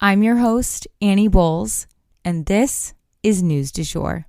I'm your host, Annie Bowles, and this is News du Jour.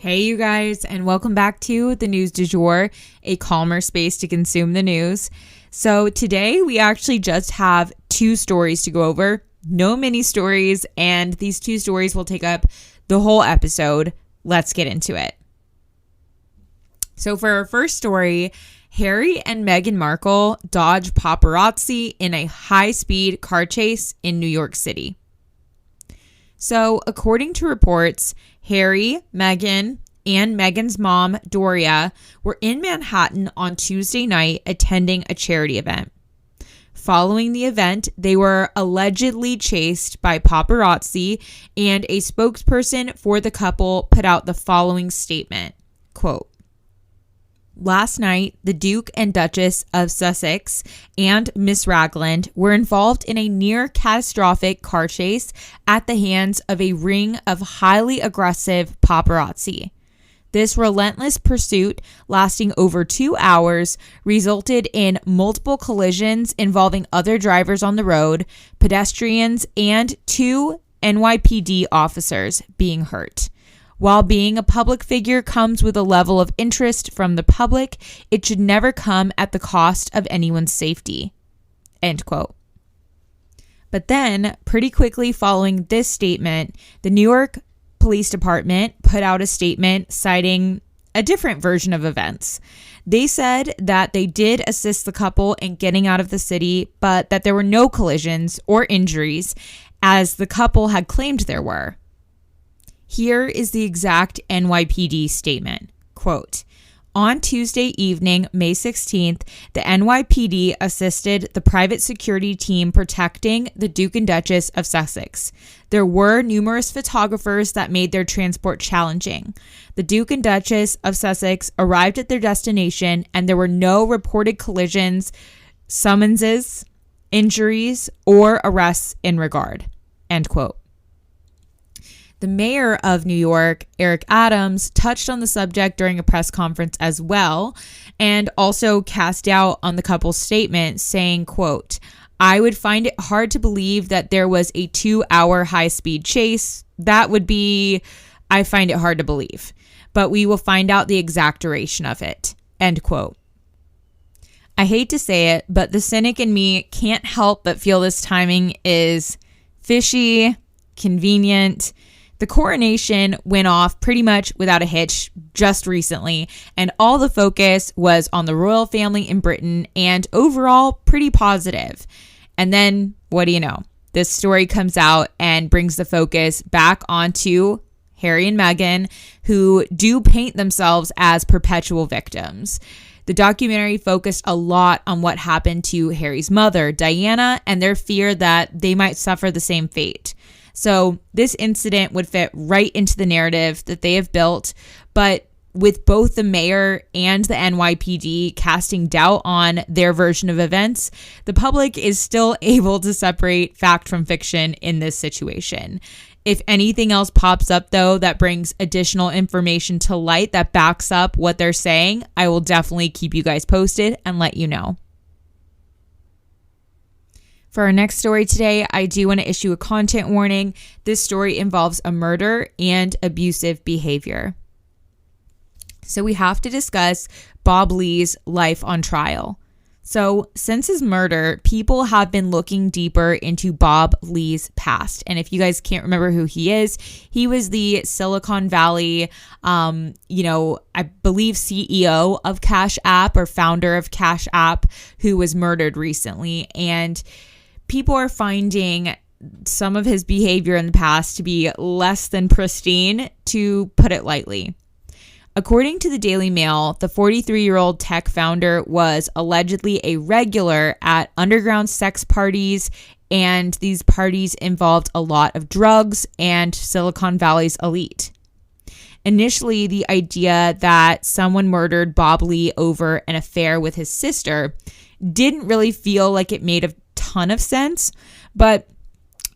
Hey you guys, and welcome back to the News du Jour, a calmer space to consume the news. So today we actually just have two stories to go over, no mini stories, and these two stories will take up the whole episode. Let's get into it. So for our first story, Harry and Meghan Markle dodge paparazzi in a high-speed car chase in New York City. So according to reports, Harry, Meghan, and Meghan's mom, Doria, were in Manhattan on Tuesday night attending a charity event. Following the event, they were allegedly chased by paparazzi, and a spokesperson for the couple put out the following statement, quote, "Last night, the Duke and Duchess of Sussex and Miss Ragland were involved in a near-catastrophic car chase at the hands of a ring of highly aggressive paparazzi. This relentless pursuit, lasting over 2 hours, resulted in multiple collisions involving other drivers on the road, pedestrians, and 2 NYPD officers being hurt. While being a public figure comes with a level of interest from the public, it should never come at the cost of anyone's safety." End quote. But then, pretty quickly following this statement, the New York Police Department put out a statement citing a different version of events. They said that they did assist the couple in getting out of the city, but that there were no collisions or injuries, as the couple had claimed there were. Here is the exact NYPD statement, quote, "On Tuesday evening, May 16th, the NYPD assisted the private security team protecting the Duke and Duchess of Sussex. There were numerous photographers that made their transport challenging. The Duke and Duchess of Sussex arrived at their destination and there were no reported collisions, summonses, injuries, or arrests in regard." End quote. The mayor of New York, Eric Adams, touched on the subject during a press conference as well, and also cast doubt on the couple's statement, saying, quote, "I would find it hard to believe that there was a 2-hour high-speed chase. That would be, I find it hard to believe. But we will find out the exact duration of it." End quote. I hate to say it, but the cynic in me can't help but feel this timing is fishy, convenient. The coronation went off pretty much without a hitch just recently, and all the focus was on the royal family in Britain and overall pretty positive. And then, what do you know? This story comes out and brings the focus back onto Harry and Meghan, who do paint themselves as perpetual victims. The documentary focused a lot on what happened to Harry's mother, Diana, and their fear that they might suffer the same fate. So this incident would fit right into the narrative that they have built, but with both the mayor and the NYPD casting doubt on their version of events, the public is still able to separate fact from fiction in this situation. If anything else pops up, though, that brings additional information to light that backs up what they're saying, I will definitely keep you guys posted and let you know. For our next story today, I do want to issue a content warning. This story involves a murder and abusive behavior. So we have to discuss Bob Lee's life on trial. So since his murder, people have been looking deeper into Bob Lee's past. And if you guys can't remember who he is, he was the Silicon Valley, I believe CEO of Cash App or founder of Cash App, who was murdered recently. And people are finding some of his behavior in the past to be less than pristine, to put it lightly. According to the Daily Mail, the 43-year-old tech founder was allegedly a regular at underground sex parties, and these parties involved a lot of drugs and Silicon Valley's elite. Initially, the idea that someone murdered Bob Lee over an affair with his sister didn't really feel like it made a ton of sense, but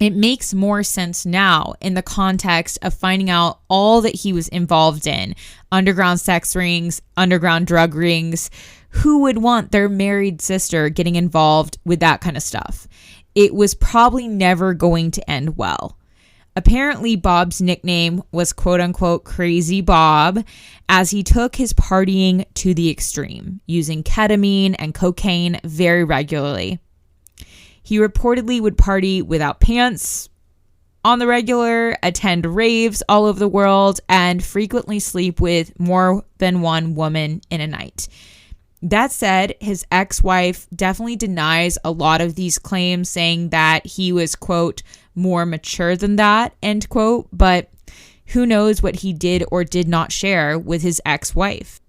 it makes more sense now in the context of finding out all that he was involved in. Underground sex rings, underground drug rings. Who would want their married sister getting involved with that kind of stuff? It was probably never going to end well. Apparently, Bob's nickname was quote-unquote Crazy Bob, as he took his partying to the extreme, using ketamine and cocaine very regularly. He reportedly would party without pants on the regular, attend raves all over the world, and frequently sleep with more than one woman in a night. That said, his ex-wife definitely denies a lot of these claims, saying that he was, quote, more mature than that, end quote, but who knows what he did or did not share with his ex-wife.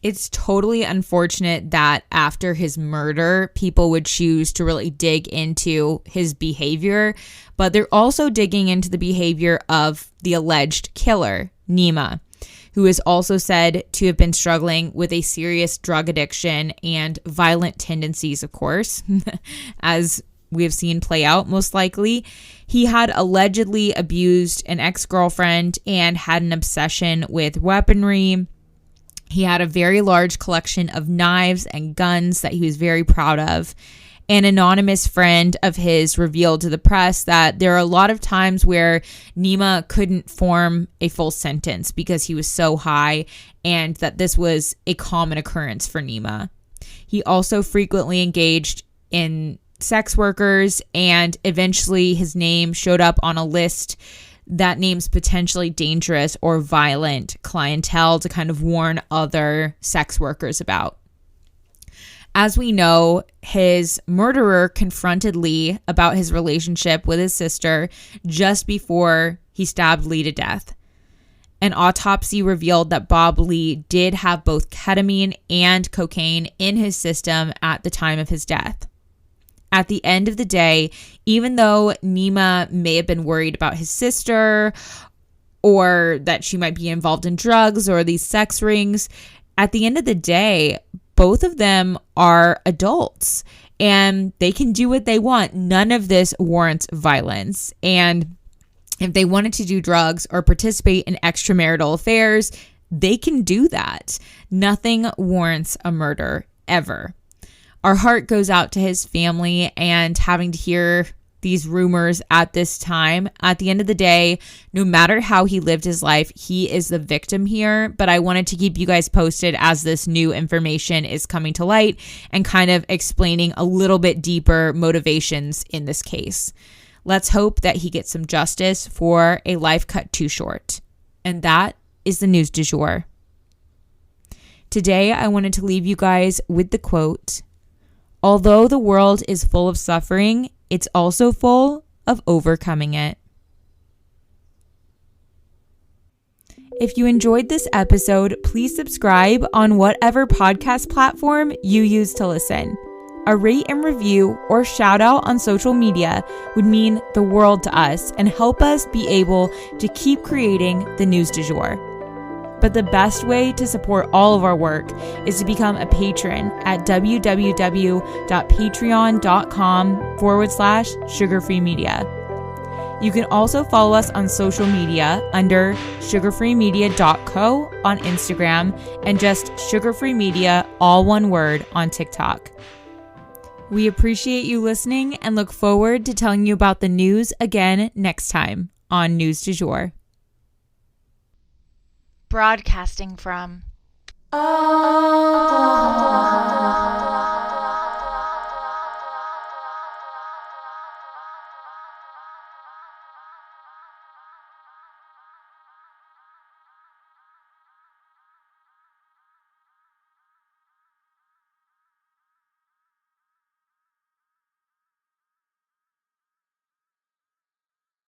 It's totally unfortunate that after his murder, people would choose to really dig into his behavior, but they're also digging into the behavior of the alleged killer, Nima, who is also said to have been struggling with a serious drug addiction and violent tendencies, of course, as we have seen play out most likely. He had allegedly abused an ex-girlfriend and had an obsession with weaponry. He had a very large collection of knives and guns that he was very proud of. An anonymous friend of his revealed to the press that there are a lot of times where Nima couldn't form a full sentence because he was so high, and that this was a common occurrence for Nima. He also frequently engaged in sex workers, and eventually his name showed up on a list that names potentially dangerous or violent clientele to kind of warn other sex workers about. As we know, his murderer confronted Lee about his relationship with his sister just before he stabbed Lee to death. An autopsy revealed that Bob Lee did have both ketamine and cocaine in his system at the time of his death. At the end of the day, even though Nima may have been worried about his sister or that she might be involved in drugs or these sex rings, at the end of the day, both of them are adults and they can do what they want. None of this warrants violence. And if they wanted to do drugs or participate in extramarital affairs, they can do that. Nothing warrants a murder, ever. Our heart goes out to his family, and having to hear these rumors at this time, at the end of the day, no matter how he lived his life, he is the victim here. But I wanted to keep you guys posted as this new information is coming to light and kind of explaining a little bit deeper motivations in this case. Let's hope that he gets some justice for a life cut too short. And that is the news du jour. Today, I wanted to leave you guys with the quote, "Although the world is full of suffering, it's also full of overcoming it." If you enjoyed this episode, please subscribe on whatever podcast platform you use to listen. A rate and review or shout out on social media would mean the world to us and help us be able to keep creating the news du jour. But the best way to support all of our work is to become a patron at www.patreon.com/sugarfreemedia. You can also follow us on social media under sugarfreemedia.co on Instagram and just sugarfreemedia, all one word, on TikTok. We appreciate you listening and look forward to telling you about the news again next time on News du Jour. Broadcasting from Oklahoma.